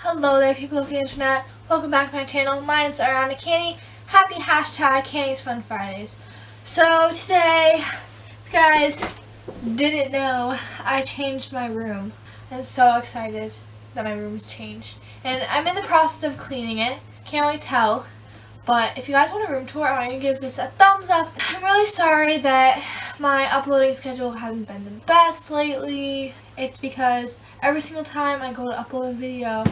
Hello there, people of the internet. Welcome back to my channel. My name's Arianna Canny. Happy #Canny's Fun Fridays. So today, if you guys didn't know, I changed my room. I'm so excited that my room's changed. And I'm in the process of cleaning it. Can't really tell. But if you guys want a room tour, I'm going to give this a thumbs up. I'm really sorry that my uploading schedule hasn't been the best lately. It's because every single time I go to upload a video,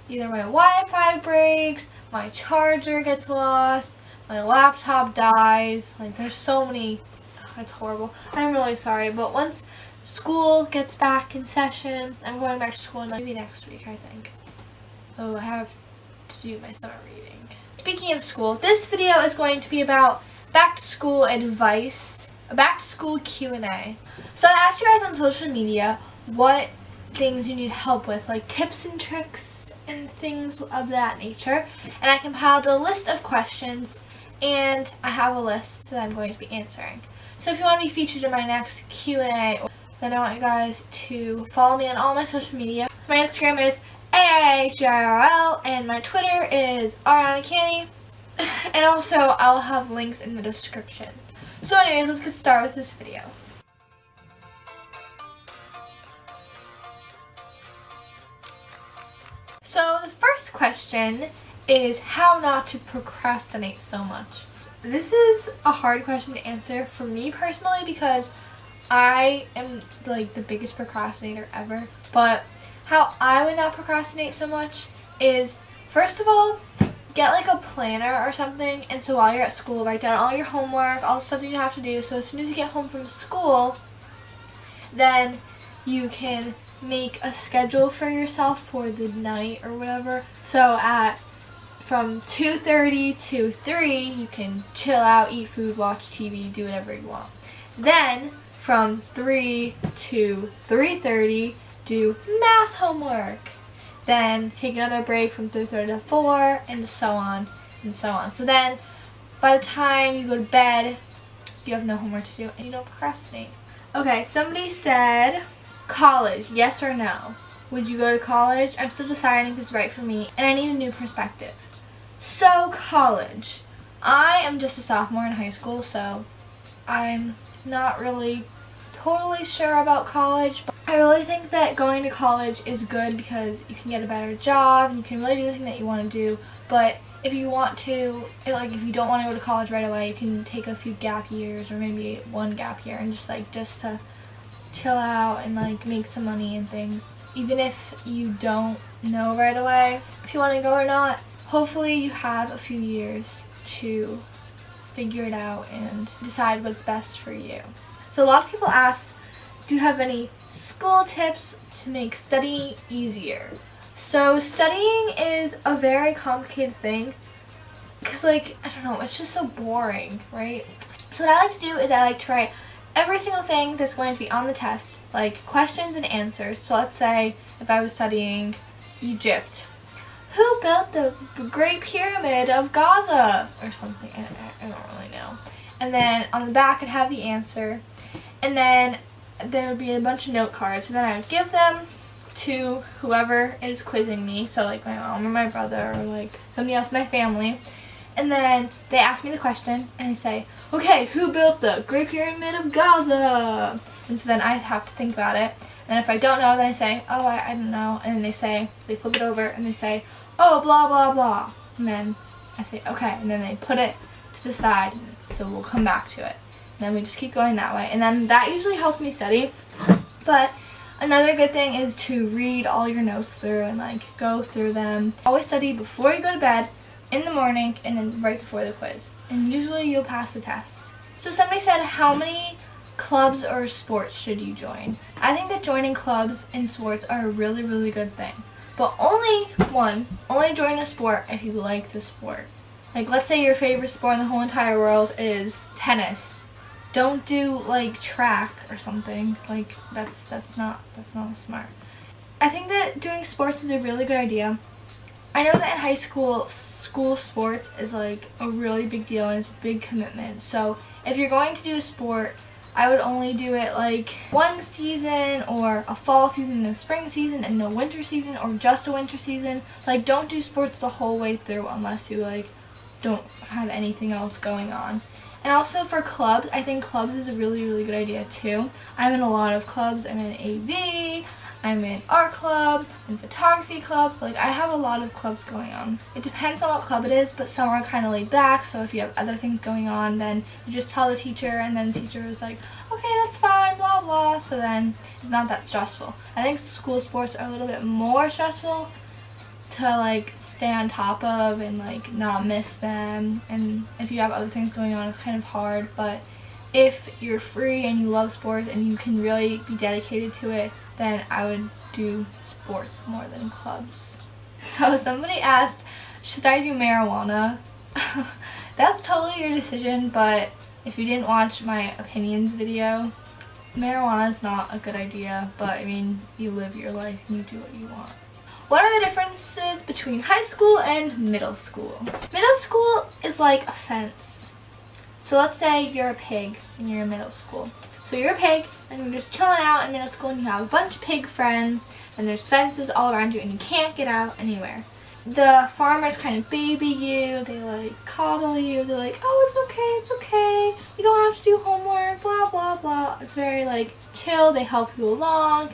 either my Wi-Fi breaks, my charger gets lost, my laptop dies. Like, there's so many. It's horrible. I'm really sorry. But once school gets back in session, I'm going back to school maybe next week, I think. Oh, I have to do my summer reading. Speaking of school, this video is going to be about back to school advice, a back to school Q&A. So I asked you guys on social media what things you need help with, like tips and tricks and things of that nature, and I compiled a list of questions, and I have a list that I'm going to be answering. So if you want to be featured in my next Q&A, then I want you guys to follow me on all my social media. My Instagram is AAHIRL, and my Twitter is Arianna Canny, and also I'll have links in the description. So anyways, let's get started with this video. So the first question is how not to procrastinate so much. This is a hard question to answer for me personally because I am like the biggest procrastinator ever. But how I would not procrastinate so much is, first of all, get like a planner or something, and so while you're at school, write down all your homework, all the stuff that you have to do, so as soon as you get home from school, then you can make a schedule for yourself for the night or whatever. So from 2:30 to 3, you can chill out, eat food, watch TV, do whatever you want. Then from 3 to 3:30, do math homework. Then take another break from 3:30 to 4, and so on and so on. So then by the time you go to bed, you have no homework to do and you don't procrastinate. Okay, somebody said college, yes or no? Would you go to college? I'm still deciding if it's right for me, and I need a new perspective. So college. I am just a sophomore in high school, so I'm not really totally sure about college, but I really think that going to college is good because you can get a better job and you can really do the thing that you want to do. But if you want to, if you don't want to go to college right away, you can take a few gap years or maybe one gap year and just to chill out and like make some money and things. Even if you don't know right away if you want to go or not, hopefully you have a few years to figure it out and decide what's best for you. So a lot of people ask, do you have any school tips to make studying easier? So studying is a very complicated thing because, like, I don't know, it's just so boring, right? So what I like to do is I like to write every single thing that's going to be on the test, like questions and answers. So let's say if I was studying Egypt, who built the Great Pyramid of Gaza? Or something, I don't really know. And then on the back I'd have the answer. And then there would be a bunch of note cards, and then I would give them to whoever is quizzing me, so like my mom or my brother or like somebody else in my family. And then they ask me the question, and they say, okay, who built the Great Pyramid of Gaza? And so then I have to think about it. And if I don't know, then I say, oh, I don't know. And then they flip it over, and they say, oh, blah, blah, blah. And then I say, okay. And then they put it to the side, so we'll come back to it. Then we just keep going that way, and then that usually helps me study. But another good thing is to read all your notes through and like go through them. Always study before you go to bed, in the morning, and then right before the quiz, and usually you'll pass the test. So somebody said, how many clubs or sports should you join? I think that joining clubs and sports are a really, really good thing, but only join a sport if you like the sport. Like, let's say your favorite sport in the whole entire world is tennis. Don't do like track or something. Like that's not smart. I think that doing sports is a really good idea. I know that in high school sports is like a really big deal and it's a big commitment. So if you're going to do a sport, I would only do it like one season, or a fall season and a spring season and no winter season, or just a winter season. Like, don't do sports the whole way through unless you like don't have anything else going on. And also for clubs, I think clubs is a really, really good idea too. I'm in a lot of clubs. I'm in AV, I'm in art club, and photography club. Like, I have a lot of clubs going on. It depends on what club it is, but some are kind of laid back, so if you have other things going on, then you just tell the teacher, and then the teacher is like, okay, that's fine, blah blah, so then it's not that stressful. I think school sports are a little bit more stressful to like stay on top of and like not miss them, and if you have other things going on, it's kind of hard. But if you're free and you love sports and you can really be dedicated to it, then I would do sports more than clubs. So somebody asked, should I do marijuana? That's totally your decision, but if you didn't watch my opinions video, marijuana is not a good idea, but I mean, you live your life and you do what you want. What are the differences between high school and middle school? Middle school is like a fence. So let's say you're a pig and you're in middle school. So you're a pig and you're just chilling out in middle school and you have a bunch of pig friends and there's fences all around you and you can't get out anywhere. The farmers kind of baby you, they like coddle you, they're like, oh, it's okay, you don't have to do homework, blah blah blah. It's very like chill, they help you along.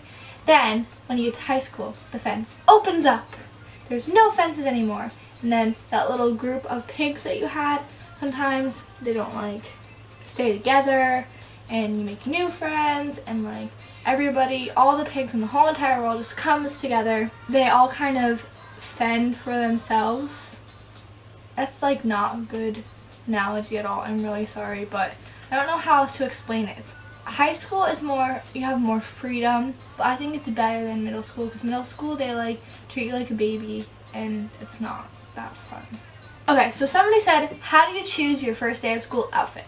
Then when you get to high school, the fence opens up. There's no fences anymore. And then that little group of pigs that you had, sometimes they don't like stay together, and you make new friends, and like everybody, all the pigs in the whole entire world just comes together. They all kind of fend for themselves. That's like not a good analogy at all. I'm really sorry, but I don't know how else to explain it. High school is more, you have more freedom, but I think it's better than middle school, because middle school they like treat you like a baby and it's not that fun. Okay, so somebody said, how do you choose your first day of school outfit?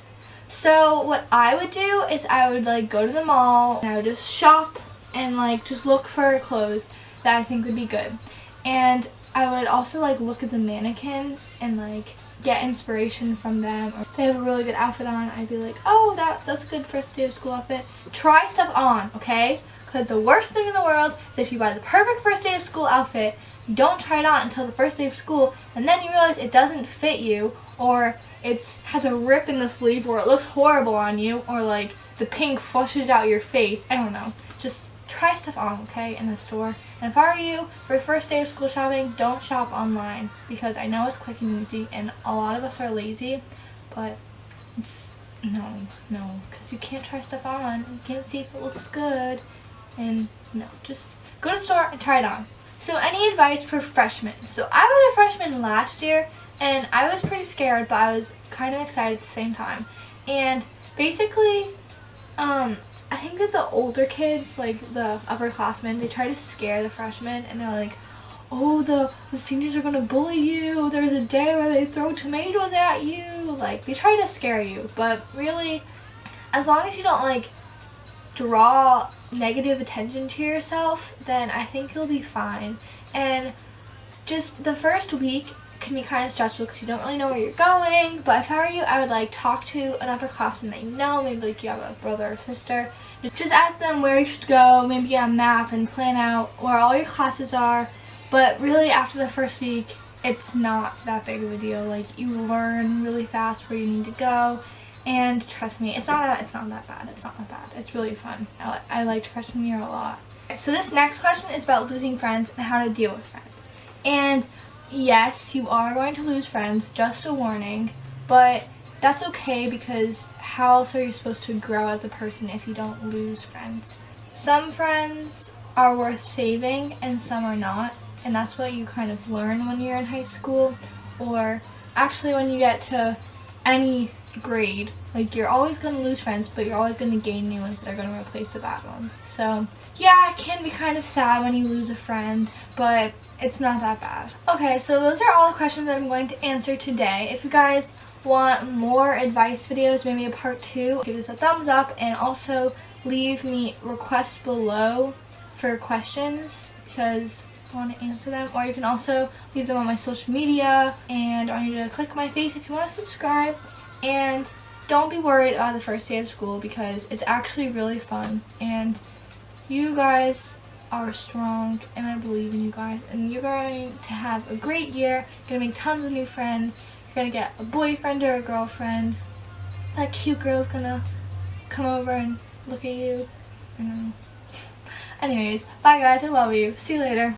So what I would do is I would like go to the mall and I would just shop and like just look for clothes that I think would be good. And I would also like look at the mannequins and like get inspiration from them. Or if they have a really good outfit on, I'd be like, oh, that's a good first day of school outfit. Try stuff on, okay? Because the worst thing in the world is if you buy the perfect first day of school outfit, you don't try it on until the first day of school, and then you realize it doesn't fit you, or it has a rip in the sleeve, or it looks horrible on you, or like the pink flushes out your face. I don't know. Just try stuff on, okay, in the store. And if I were you, for your first day of school shopping, don't shop online, because I know it's quick and easy, and a lot of us are lazy, but it's no, because you can't try stuff on. You can't see if it looks good, and no, just go to the store and try it on. So any advice for freshmen? So I was a freshman last year, and I was pretty scared, but I was kind of excited at the same time. And basically, I think that the older kids, like the upperclassmen, they try to scare the freshmen, and they're like, oh, the seniors are going to bully you. There's a day where they throw tomatoes at you. Like, they try to scare you, but really, as long as you don't, like, draw negative attention to yourself, then I think you'll be fine. And just the first week can be kind of stressful because you don't really know where you're going, but if I were you, I would like talk to an upperclassman that you know, maybe like you have a brother or sister. Just ask them where you should go, maybe get a map and plan out where all your classes are. But really, after the first week, it's not that big of a deal. Like, you learn really fast where you need to go. And trust me, it's not that bad. It's not that bad. It's really fun. I liked freshman year a lot. So this next question is about losing friends and how to deal with friends. And yes, you are going to lose friends, just a warning, but that's okay, because how else are you supposed to grow as a person if you don't lose friends? Some friends are worth saving and some are not, and that's what you kind of learn when you're in high school, or actually when you get to any grade. Like, you're always going to lose friends, but you're always going to gain new ones that are going to replace the bad ones. So yeah, it can be kind of sad when you lose a friend, but it's not that bad. Okay, so those are all the questions that I'm going to answer today. If you guys want more advice videos, maybe a part 2, give this a thumbs up, and also leave me requests below for questions, because I want to answer them. Or you can also leave them on my social media, and I want you to click my face if you want to subscribe. And don't be worried about the first day of school because it's actually really fun, and you guys are strong, and I believe in you guys, and you're going to have a great year. You're gonna make tons of new friends. You're gonna get a boyfriend or a girlfriend. That cute girl's gonna come over and look at you. I don't know. Anyways, bye guys, I love you. See you later.